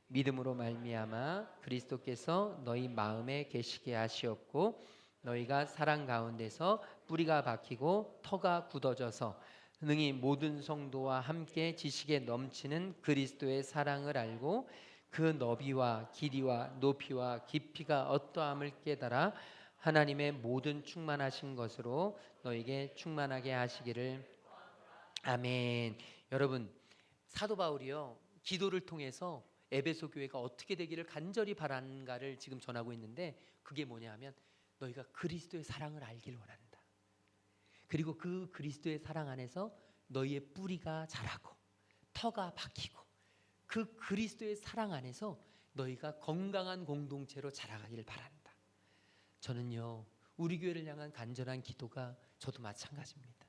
믿음으로 말미암아 그리스도께서 너희 마음에 계시게 하시었고 너희가 사랑 가운데서 뿌리가 박히고 터가 굳어져서 능히 모든 성도와 함께 지식에 넘치는 그리스도의 사랑을 알고 그 너비와 길이와 높이와 깊이가 어떠함을 깨달아 하나님의 모든 충만하신 것으로 너에게 충만하게 하시기를. 아멘. 여러분, 사도 바울이요 기도를 통해서 에베소 교회가 어떻게 되기를 간절히 바란가를 지금 전하고 있는데, 그게 뭐냐 하면 너희가 그리스도의 사랑을 알길 원한다. 그리고 그 그리스도의 사랑 안에서 너희의 뿌리가 자라고 터가 박히고 그 그리스도의 사랑 안에서 너희가 건강한 공동체로 자라가길 바란다. 저는요 우리 교회를 향한 간절한 기도가 저도 마찬가지입니다.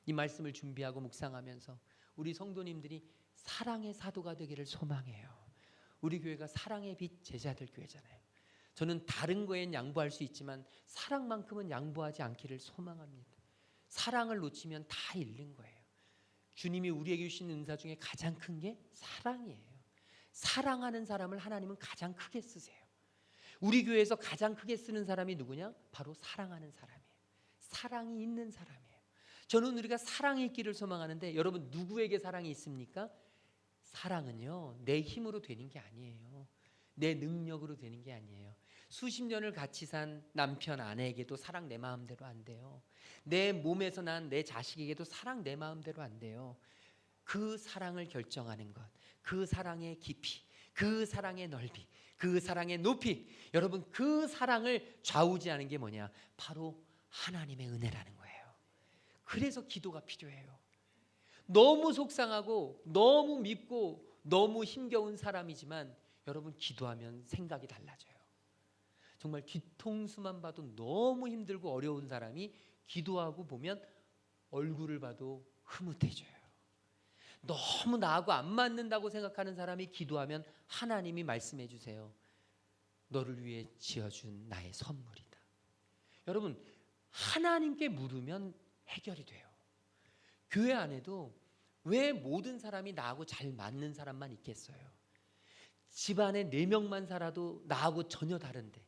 이 말씀을 준비하고 묵상하면서 우리 성도님들이 사랑의 사도가 되기를 소망해요. 우리 교회가 사랑의 빛 제자들 교회잖아요. 저는 다른 거엔 양보할 수 있지만 사랑만큼은 양보하지 않기를 소망합니다. 사랑을 놓치면 다 잃는 거예요. 주님이 우리에게 주신 은사 중에 가장 큰 게 사랑이에요. 사랑하는 사람을 하나님은 가장 크게 쓰세요. 우리 교회에서 가장 크게 쓰는 사람이 누구냐? 바로 사랑하는 사람이에요. 사랑이 있는 사람이에요. 저는 우리가 사랑이 있기를 소망하는데, 여러분 누구에게 사랑이 있습니까? 사랑은요 내 힘으로 되는 게 아니에요. 내 능력으로 되는 게 아니에요. 수십 년을 같이 산 남편 아내에게도 사랑 내 마음대로 안 돼요. 내 몸에서 난 내 자식에게도 사랑 내 마음대로 안 돼요. 그 사랑을 결정하는 것, 그 사랑의 깊이, 그 사랑의 넓이, 그 사랑의 높이, 여러분 그 사랑을 좌우지하는 게 뭐냐? 바로 하나님의 은혜라는 거예요. 그래서 기도가 필요해요. 너무 속상하고 너무 밉고 너무 힘겨운 사람이지만 여러분 기도하면 생각이 달라져요. 정말 뒤통수만 봐도 너무 힘들고 어려운 사람이 기도하고 보면 얼굴을 봐도 흐뭇해져요. 너무 나하고 안 맞는다고 생각하는 사람이 기도하면 하나님이 말씀해 주세요. 너를 위해 지어준 나의 선물이다. 여러분 하나님께 물으면 해결이 돼요. 교회 안에도 왜 모든 사람이 나하고 잘 맞는 사람만 있겠어요? 집안에 4명만 살아도 나하고 전혀 다른데,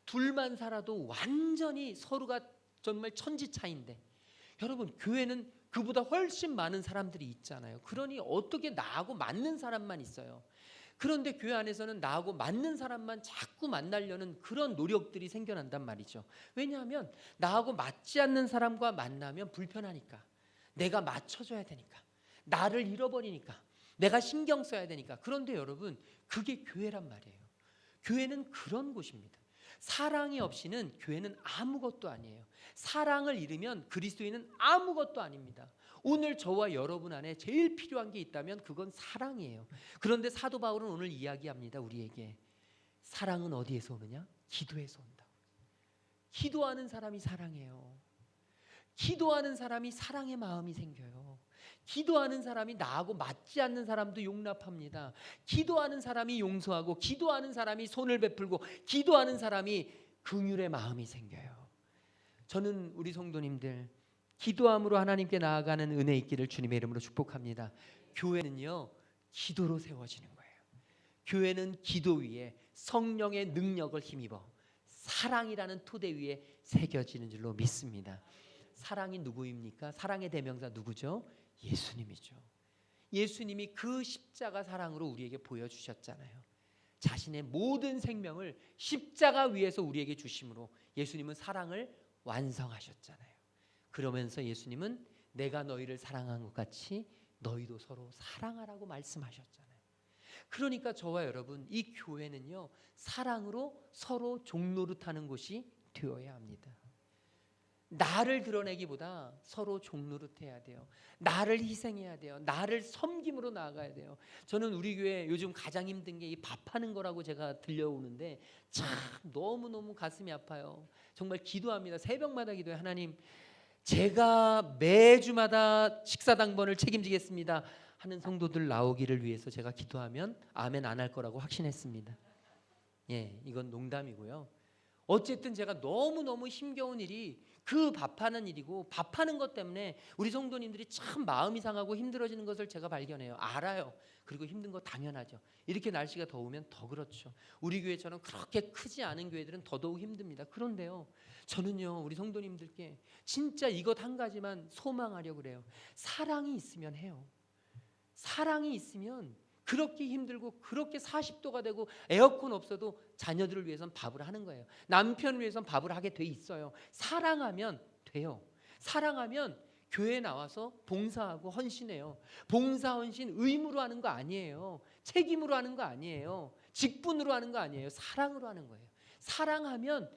둘만 살아도 완전히 서로가 정말 천지 차이인데, 여러분 교회는 그보다 훨씬 많은 사람들이 있잖아요. 그러니 어떻게 나하고 맞는 사람만 있어요? 그런데 교회 안에서는 나하고 맞는 사람만 자꾸 만나려는 그런 노력들이 생겨난단 말이죠. 왜냐하면 나하고 맞지 않는 사람과 만나면 불편하니까, 내가 맞춰줘야 되니까, 나를 잃어버리니까, 내가 신경 써야 되니까. 그런데 여러분 그게 교회란 말이에요. 교회는 그런 곳입니다. 사랑이 없이는 교회는 아무것도 아니에요. 사랑을 잃으면 그리스도인은 아무것도 아닙니다. 오늘 저와 여러분 안에 제일 필요한 게 있다면 그건 사랑이에요. 그런데 사도 바울은 오늘 이야기합니다. 우리에게 사랑은 어디에서 오느냐? 기도에서 온다. 기도하는 사람이 사랑해요. 기도하는 사람이 사랑의 마음이 생겨요. 기도하는 사람이 나하고 맞지 않는 사람도 용납합니다. 기도하는 사람이 용서하고, 기도하는 사람이 손을 베풀고, 기도하는 사람이 긍휼의 마음이 생겨요. 저는 우리 성도님들 기도함으로 하나님께 나아가는 은혜 있기를 주님의 이름으로 축복합니다. 교회는요 기도로 세워지는 거예요. 교회는 기도 위에 성령의 능력을 힘입어 사랑이라는 토대 위에 새겨지는 줄로 믿습니다. 사랑이 누구입니까? 사랑의 대명사 누구죠? 예수님이죠. 예수님이 그 십자가 사랑으로 우리에게 보여주셨잖아요. 자신의 모든 생명을 십자가 위에서 우리에게 주심으로 예수님은 사랑을 완성하셨잖아요. 그러면서 예수님은 내가 너희를 사랑한 것 같이 너희도 서로 사랑하라고 말씀하셨잖아요. 그러니까 저와 여러분, 이 교회는요, 사랑으로 서로 종노릇하는 곳이 되어야 합니다. 나를 드러내기보다 서로 종노릇해야 돼요. 나를 희생해야 돼요. 나를 섬김으로 나아가야 돼요. 저는 우리 교회 요즘 가장 힘든 게 이 밥하는 거라고 제가 들려오는데 참 너무너무 가슴이 아파요. 정말 기도합니다. 새벽마다 기도해. 하나님, 제가 매주마다 식사당번을 책임지겠습니다 하는 성도들 나오기를 위해서 제가 기도하면 아멘 안 할 거라고 확신했습니다. 예, 이건 농담이고요. 어쨌든 제가 너무너무 힘겨운 일이 그 밥하는 일이고, 밥하는 것 때문에 우리 성도님들이 참 마음이 상하고 힘들어지는 것을 제가 발견해요. 알아요. 그리고 힘든 거 당연하죠. 이렇게 날씨가 더우면 더 그렇죠. 우리 교회처럼 그렇게 크지 않은 교회들은 더더욱 힘듭니다. 그런데요, 저는요, 우리 성도님들께 진짜 이것 한 가지만 소망하려고 그래요. 사랑이 있으면 해요. 사랑이 있으면 그렇게 힘들고 그렇게 40도가 되고 에어컨 없어도 자녀들을 위해서는 밥을 하는 거예요. 남편을 위해서는 밥을 하게 돼 있어요. 사랑하면 돼요. 사랑하면 교회에 나와서 봉사하고 헌신해요. 봉사 헌신 의무로 하는 거 아니에요. 책임으로 하는 거 아니에요. 직분으로 하는 거 아니에요. 사랑으로 하는 거예요. 사랑하면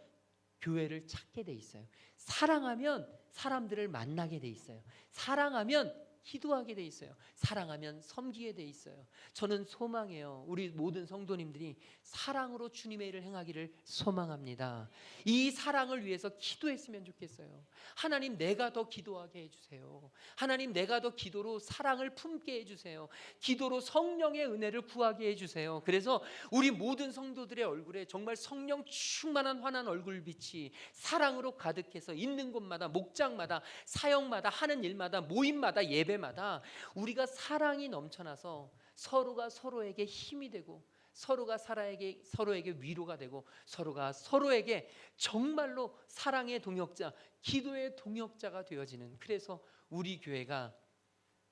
교회를 찾게 돼 있어요. 사랑하면 사람들을 만나게 돼 있어요. 사랑하면 기도하게 돼 있어요. 사랑하면 섬기게 돼 있어요. 저는 소망해요. 우리 모든 성도님들이 사랑으로 주님의 일을 행하기를 소망합니다. 이 사랑을 위해서 기도했으면 좋겠어요. 하나님, 내가 더 기도하게 해주세요. 하나님, 내가 더 기도로 사랑을 품게 해주세요. 기도로 성령의 은혜를 구하게 해주세요. 그래서 우리 모든 성도들의 얼굴에 정말 성령 충만한 환한 얼굴빛이 사랑으로 가득해서 있는 곳마다, 목장마다, 사역마다, 하는 일마다, 모임마다, 예배 마다 우리가 사랑이 넘쳐나서 서로가 서로에게 힘이 되고, 서로가 서로에게 위로가 되고, 서로가 서로에게 정말로 사랑의 동역자, 기도의 동역자가 되어지는, 그래서 우리 교회가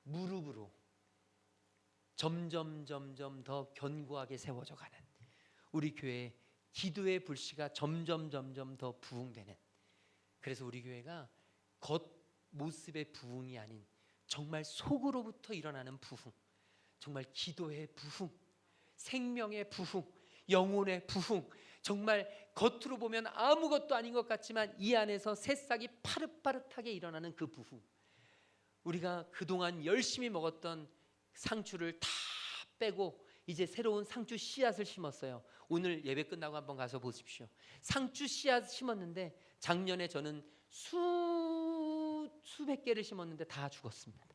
무릎으로 점점 더 견고하게 세워져 가는, 우리 교회의 기도의 불씨가 점점 더 부흥되는, 그래서 우리 교회가 겉모습의 부흥이 아닌 정말 속으로부터 일어나는 부흥, 정말 기도의 부흥, 생명의 부흥, 영혼의 부흥, 정말 겉으로 보면 아무것도 아닌 것 같지만 이 안에서 새싹이 파릇파릇하게 일어나는 그 부흥. 우리가 그동안 열심히 먹었던 상추를 다 빼고 이제 새로운 상추 씨앗을 심었어요. 오늘 예배 끝나고 한번 가서 보십시오. 상추 씨앗 심었는데 작년에 저는 수백 개를 심었는데 다 죽었습니다.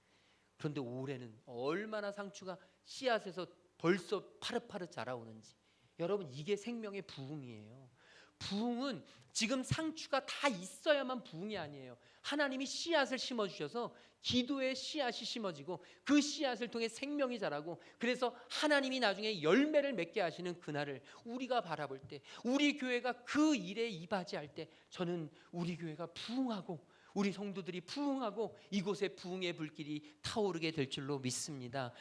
그런데 올해는 얼마나 상추가 씨앗에서 벌써 파릇파릇 자라오는지. 여러분, 이게 생명의 부흥이에요. 부흥은 지금 상추가 다 있어야만 부흥이 아니에요. 하나님이 씨앗을 심어주셔서 기도의 씨앗이 심어지고 그 씨앗을 통해 생명이 자라고, 그래서 하나님이 나중에 열매를 맺게 하시는 그날을 우리가 바라볼 때, 우리 교회가 그 일에 이바지할 때, 저는 우리 교회가 부흥하고 우리 성도들이 부흥하고 이곳에 부흥의 불길이 타오르게 될 줄로 믿습니다.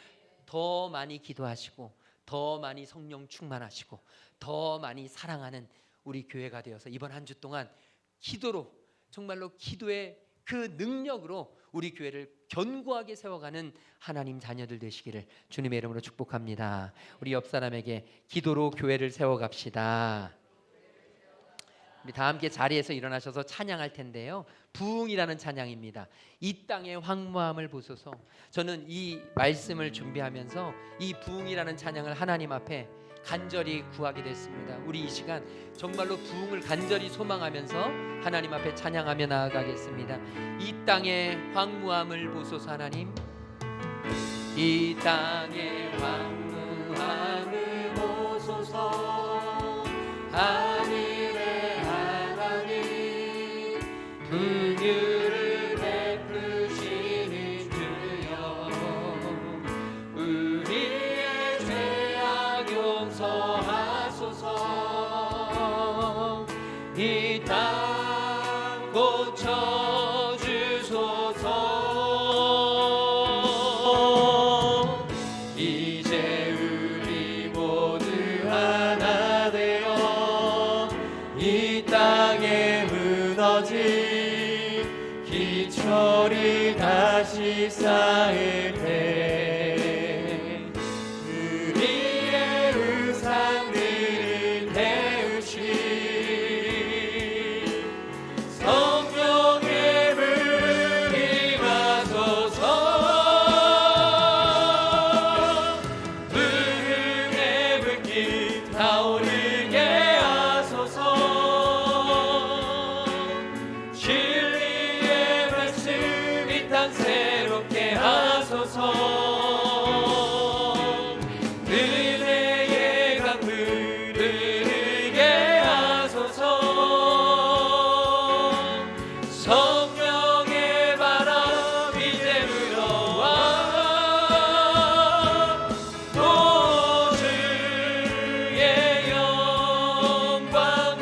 더 많이 기도하시고, 더 많이 성령 충만하시고, 더 많이 사랑하는 우리 교회가 되어서 이번 한 주 동안 기도로, 정말로 기도의 그 능력으로 우리 교회를 견고하게 세워가는 하나님 자녀들 되시기를 주님의 이름으로 축복합니다. 우리 옆 사람에게 기도로 교회를 세워갑시다. 우리 다 함께 자리에서 일어나셔서 찬양할 텐데요, 부흥이라는 찬양입니다. 이 땅의 황무함을 보소서. 저는 이 말씀을 준비하면서 이 부흥이라는 찬양을 하나님 앞에 간절히 구하게 됐습니다. 우리 이 시간 정말로 부흥을 간절히 소망하면서 하나님 앞에 찬양하며 나아가겠습니다. 이 땅의 황무함을 보소서. 하나님, 이 땅의 황무함을 보소서. 하늘의 하나님, 긍휼을 베푸시는 주여, 우리의 죄악 용서하소서. 이 땅 고쳐주 철이 다시 쌓일 때 우리의 우상들을 태우시 성령의 불이 임하소서 부흥의 불길 타오르게 하소서 진리의 말씀 이 땅 새롭게 하소서 은혜의 강 흐르게 하소서 성령의 바람 이제 불어와 또 주의 영광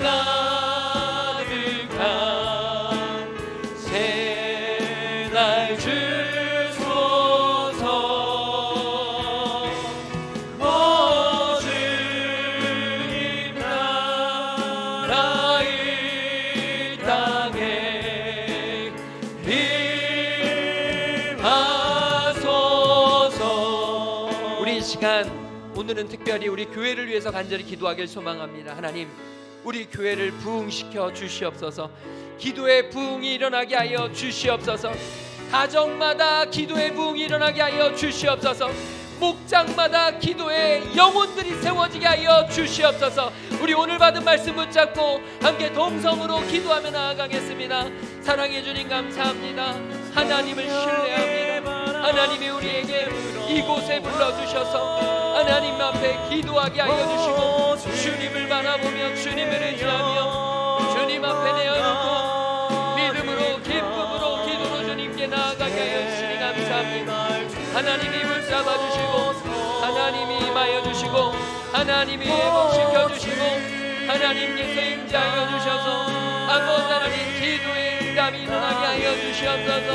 가득한 새날 주소서 오 주님 나라 이 땅에 임하소서. 우리 이 시간 오늘은 특별히 우리 교회를 위해서 간절히 기도하길 소망합니다. 하나님, 우리 교회를 부흥시켜 주시옵소서. 기도의 부흥이 일어나게 하여 주시옵소서. 가정마다 기도의 부흥이 일어나게 하여 주시옵소서. 목장마다 기도의 영혼들이 세워지게 하여 주시옵소서. 우리 오늘 받은 말씀 붙잡고 함께 동성으로 기도하며 나아가겠습니다. 사랑해 주님 감사합니다. 하나님을 신뢰합니다. 하나님이 우리에게 이곳에 불러주셔서 하나님 앞에 기도하게 하여 주시고 주님을 바라보며 주님을 의지하며 주님 앞에 내어놓고 믿음으로 기쁨으로 기도로 주님께 나아가게 하여 주시니 감사합니다. 하나님이 붙잡아 주시고 하나님이 임하여 주시고 하나님이 회복시켜 주시고 하나님께서 임재하여 주셔서 아버지 하나님 기도의 응답이 일어나게 하여 주시옵소서.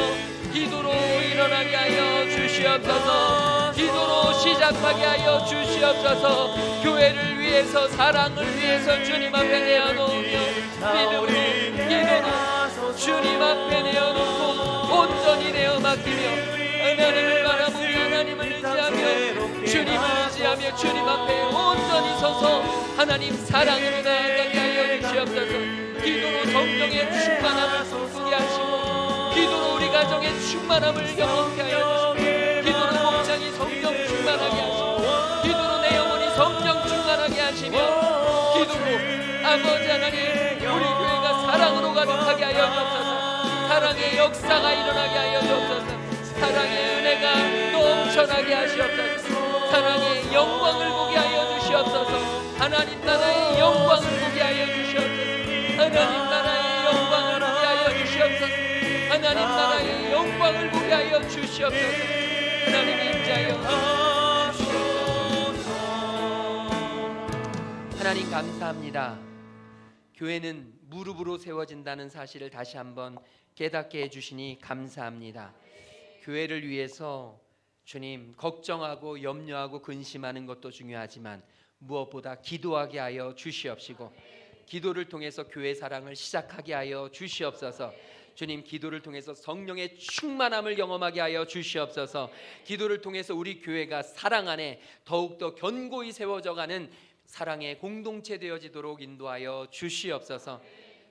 기도로 일어나게 하여 주시옵소서. 기도로 시작하게 하여 주시옵소서. 교회를 위해서 사랑을 위해서 주님 앞에 내어놓으며 믿음으로 기도로 주님 앞에 내어놓고 온전히 내어 맡기며 하나님을 바라보며 하나님을 의지하며 주님을 의지하며 주님 앞에 온전히 서서 하나님 사랑으로 나아가게 하여 주시옵소서. 기도로 성령의 충만함을 꿈꾸게 하시고 기도로 우리 가정의 충만함을 경험케 하여 주시고 기도로 목장이 성령 충만하게 하시고 기도로 내 영혼이 성령 충만하게 하시며 기도로 아버지 하나님 우리 교회가 사랑으로 가득하게 하여 주옵소서. 사랑의 역사가 일어나게 하여 주옵소서. 사랑의 은혜가 넘쳐나게 하시옵소서. 사랑의 영광을 보게 하여 주시옵소서. 하나님 나라의 영광을 보게 하여 주시옵소서. 하나님 나라의 영광을 보게 하여 주시옵소서. 하나님 나라의 영광을 보게 하여 주시옵소서. 하나님 임재하여 주시옵소서. 하나님 감사합니다. 교회는 무릎으로 세워진다는 사실을 다시 한번 깨닫게 해주시니 감사합니다. 교회를 위해서 주님 걱정하고 염려하고 근심하는 것도 중요하지만 무엇보다 기도하게 하여 주시옵시고 기도를 통해서 교회 사랑을 시작하게 하여 주시옵소서. 주님 기도를 통해서 성령의 충만함을 경험하게 하여 주시옵소서. 기도를 통해서 우리 교회가 사랑 안에 더욱더 견고히 세워져가는 사랑의 공동체 되어지도록 인도하여 주시옵소서.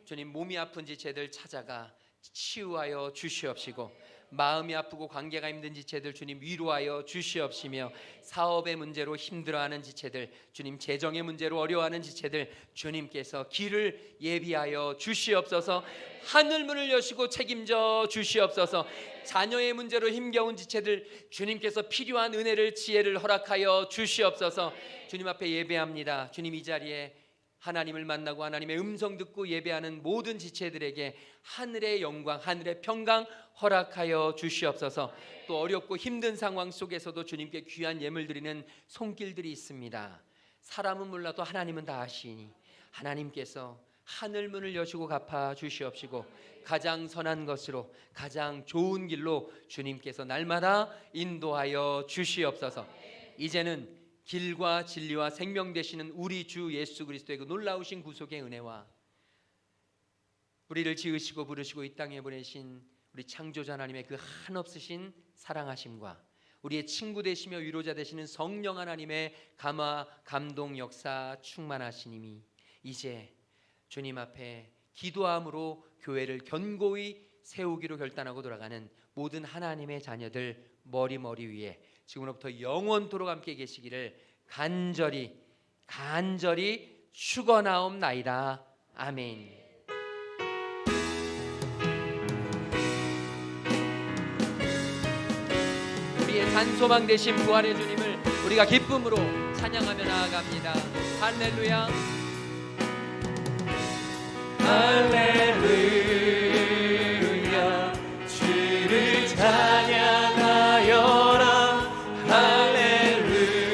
주님 몸이 아픈 지체들 찾아가 치유하여 주시옵시고 마음이 아프고 관계가 힘든 지체들 주님 위로하여 주시옵시며 사업의 문제로 힘들어하는 지체들 주님 재정의 문제로 어려워하는 지체들 주님께서 길을 예비하여 주시옵소서. 하늘문을 여시고 책임져 주시옵소서. 자녀의 문제로 힘겨운 지체들 주님께서 필요한 은혜를 지혜를 허락하여 주시옵소서. 주님 앞에 예배합니다. 주님 이 자리에 하나님을 만나고 하나님의 음성 듣고 예배하는 모든 지체들에게 하늘의 영광, 하늘의 평강 허락하여 주시옵소서. 또 어렵고 힘든 상황 속에서도 주님께 귀한 예물 드리는 손길들이 있습니다. 사람은 몰라도 하나님은 다 아시니 하나님께서 하늘문을 여시고 갚아 주시옵시고 가장 선한 것으로 가장 좋은 길로 주님께서 날마다 인도하여 주시옵소서. 이제는 길과 진리와 생명 되시는 우리 주 예수 그리스도의 그 놀라우신 구속의 은혜와 우리를 지으시고 부르시고 이 땅에 보내신 우리 창조자 하나님의 그 한없으신 사랑하심과 우리의 친구 되시며 위로자 되시는 성령 하나님의 감화, 감동, 역사 충만하시님이 이제 주님 앞에 기도함으로 교회를 견고히 세우기로 결단하고 돌아가는 모든 하나님의 자녀들 머리 위에 지금부터 영원토록 함께 계시기를 간절히 축원하옵나이다. 아멘. 우리의 산소망 되신 부활의 주님을 우리가 기쁨으로 찬양하며 나아갑니다. 할렐루야. 할렐루야 주를 찬양하여라. 할렐루야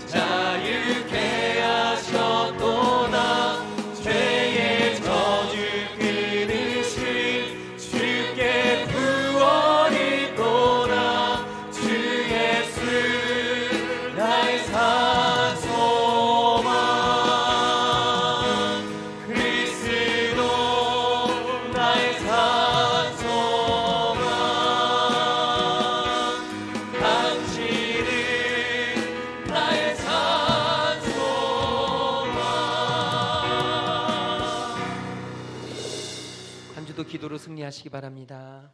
자유케 하셨도다. 죄의 저주 끊으신 주께 구원이 또다. 주 예수 나의 산소망 한 주도 기도로 승리하시기 바랍니다.